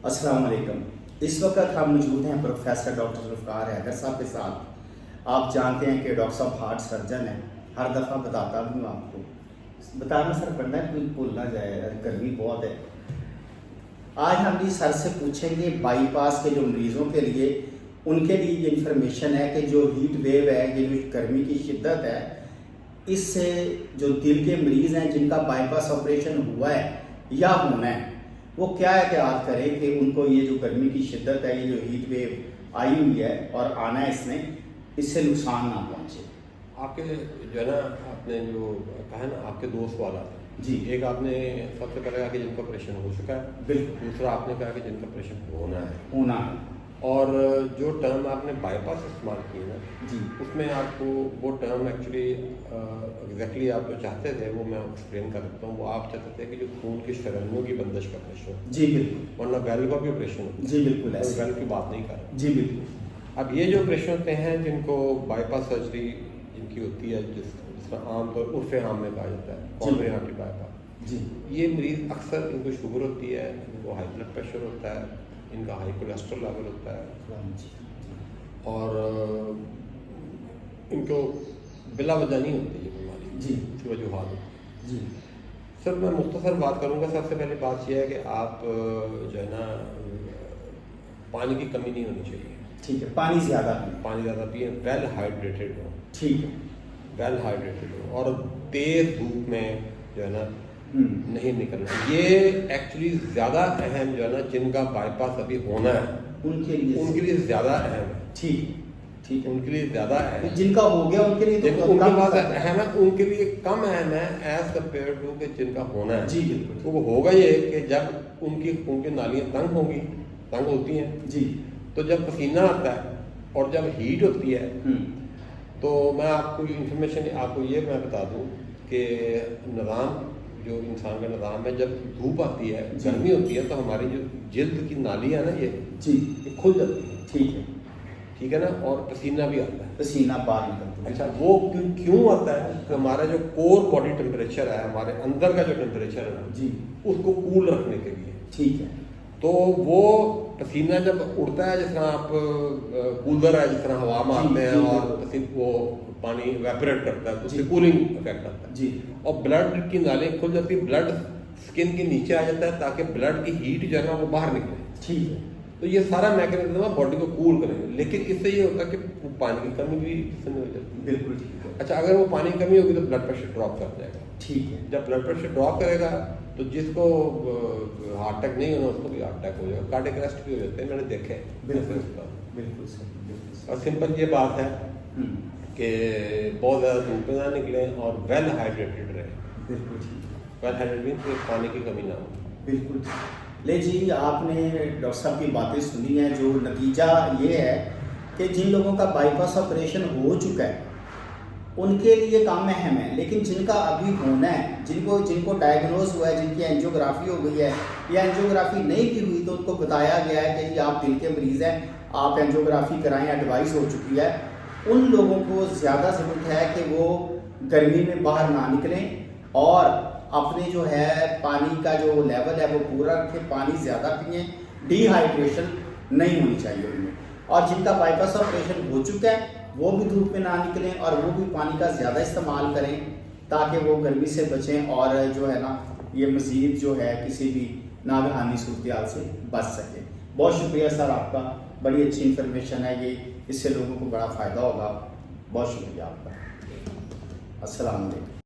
अस्सलाम वालेकुम। इस वक्त हम मौजूद हैं प्रोफेसर डॉक्टर ज़ुल्फ़िकार हैदर साहब के साथ। आप जानते हैं कि डॉक्टर साहब हार्ट सर्जन हैं, हर दफ़ा बताता भी हूँ आपको, बताना सर पड़ना है, कोई भूल ना जाए, गर्मी बहुत है। आज हम भी सर से पूछेंगे बाईपास के जो मरीज़ों के लिए, उनके लिए ये इन्फॉर्मेशन है कि जो हीट वेव है, ये जो गर्मी की शिद्दत है, इससे जो दिल के मरीज़ हैं जिनका बाईपास ऑपरेशन हुआ है या होना है, वो क्या एहतियात करें कि उनको ये जो गर्मी की शिद्दत है, ये जो हीट वेव आई हुई है और आना है इसमें, इससे नुकसान ना पहुँचे। आपके जो है ना, आपने जो कहा है ना, आपके दो सवाल आते हैं जी। एक आपने सबसे पहले कहा कि जिनका ऑपरेशन हो चुका है, बिल्कुल। दूसरा आपने कहा कि जिनका ऑपरेशन होना है। है। और जो टर्म आपने बाईपास इस्तेमाल की है ना जी। उसमें आपको वो टर्म एक्चुअली एग्जैक्टली आप जो चाहते थे वो मैं एक्सप्लेन कर देता हूँ। वो आप चाहते थे कि जो खून की शराइयों की बंदिश का ऑपरेशन, जी बिल्कुल, वरना वेल का भी ऑपरेशन होता है। जी बिल्कुल तो ऐसे। वेल की बात नहीं कर रहा। जी बिल्कुल। अब ये जो ऑपरेशन होते हैं जिनको बाईपास सर्जरी जिनकी होती है, जिसका आमतौर उर्फ आम में कहा जाता है कॉमन आर्टरी बाईपास, जी। ये मरीज अक्सर इनको शुगर होती है, इनको हाई ब्लड प्रेशर होता है, इनका हाई कोलेस्ट्रॉल लेवल होता है और इनको बिला वजह नहीं होती ये बीमारी। जी। इसकी वजूहात होती जी। सर मैं मुख्तसर बात करूँगा। सबसे पहली बात यह है कि आप जो है ना, पानी की कमी नहीं होनी चाहिए। ठीक है, पानी ज़्यादा पिए। पानी ज़्यादा पिए, वेल हाइड्रेटेड हो। ठीक है। वेल हाइड्रेटेड हो और तेज़ धूप में जो है ना नहीं निकलना। ये एक्चुअली ज़्यादा अहम जो है ना, जिनका बाईपास अभी होना है उनके लिए ज़्यादा अहम है। ठीक ठीक है, उनके लिए ज़्यादा अहम है। जिनका हो गया उनके लिए तो उनके कम पास होता है। अहम है, उनके लिए कम अहम है एज कम्पेयर टू कि जिनका होना है। जी बिल्कुल। तो वो होगा ये कि जब उनकी नालियाँ तंग होती हैं, जी। तो जब पसीना आता है और जब हीट होती है, तो मैं आपको इन्फॉर्मेशन आपको ये मैं बता दूं कि निज़ाम जो इंसान का निज़ाम है, जब धूप आती है, गर्मी होती है, तो हमारी जो जिल्द की नाली है ना, ये खुल जाती है। ठीक है ना, और पसीना भी आता है, पसीना बाहर निकलता है। अच्छा, वो क्यों आता है कि हमारा जो कोर बॉडी टेम्परेचर है, हमारे अंदर का जो टेम्परेचर है ना जी, उसको उसको कूल रखने के लिए। ठीक है। तो वो पसीना जब उड़ता है, जिस तरह आप कूलर है, जिस तरह हवा मारते हैं और वो पानी इवेपोरेट करता है, तो उससे कूलिंग इफेक्ट आता है जी। और ब्लड की नालियाँ खुल जाती है, ब्लड स्किन के नीचे आ जाता है ताकि ब्लड की हीट जो है ना वो बाहर निकले। ठीक है। तो ये सारा मैकेनिज्म है बॉडी को कूल करेंगे, लेकिन इससे ये होता है कि पानी की कमी भी इसमें हो जाती है। बिल्कुल ठीक है। अच्छा, अगर वो पानी की कमी होगी तो ब्लड प्रेशर ड्रॉप कर जाएगा। ठीक है। जब ब्लड प्रेशर ड्रॉप करेगा तो जिसको हार्ट अटैक नहीं होना उसको भी हार्ट अटैक हो जाएगा, कार्डियक अरेस्ट भी हो जाते हैं, मैंने देखे हैं। बिल्कुल बिल्कुल सही। और सिंपल ये बात है कि बहुत ज़्यादा धूप में ना निकले और वेल हाइड्रेटेड रहे। बिल्कुल ठीक है। वेल हाइड्रेटेड मीन्स पानी की कमी ना हो। बिल्कुल। ले जी, आपने डॉक्टर साहब की बातें सुनी हैं। जो नतीजा ये है कि जिन लोगों का बाईपास ऑपरेशन हो चुका है उनके लिए काम अहम है, लेकिन जिनका अभी होना है, जिनको डायग्नोज हुआ है, जिनकी एंजियोग्राफी हो गई है या एंजियोग्राफी नहीं की हुई, तो उनको बताया गया है कि आप दिल के मरीज़ हैं, आप एंजियोग्राफी कराएं, एडवाइस हो चुकी है। उन लोगों को ज़्यादा ज़रूरत है कि वो गर्मी में बाहर ना निकलें और अपने जो है पानी का जो लेवल है वो पूरा रखें, पानी ज़्यादा पिएँ, डिहाइड्रेशन नहीं होनी चाहिए उनमें। और जिनका बाईपास ऑपरेशन हो चुका है वो भी धूप में ना निकलें और वो भी पानी का ज़्यादा इस्तेमाल करें ताकि वो गर्मी से बचें और जो है ना, ये मज़ीद जो है किसी भी नागहानी सूरत से बच सकें। बहुत शुक्रिया सर आपका, बड़ी अच्छी इन्फॉर्मेशन है ये, इससे लोगों को बड़ा फ़ायदा होगा। बहुत शुक्रिया आपका। अस्सलाम वालेकुम।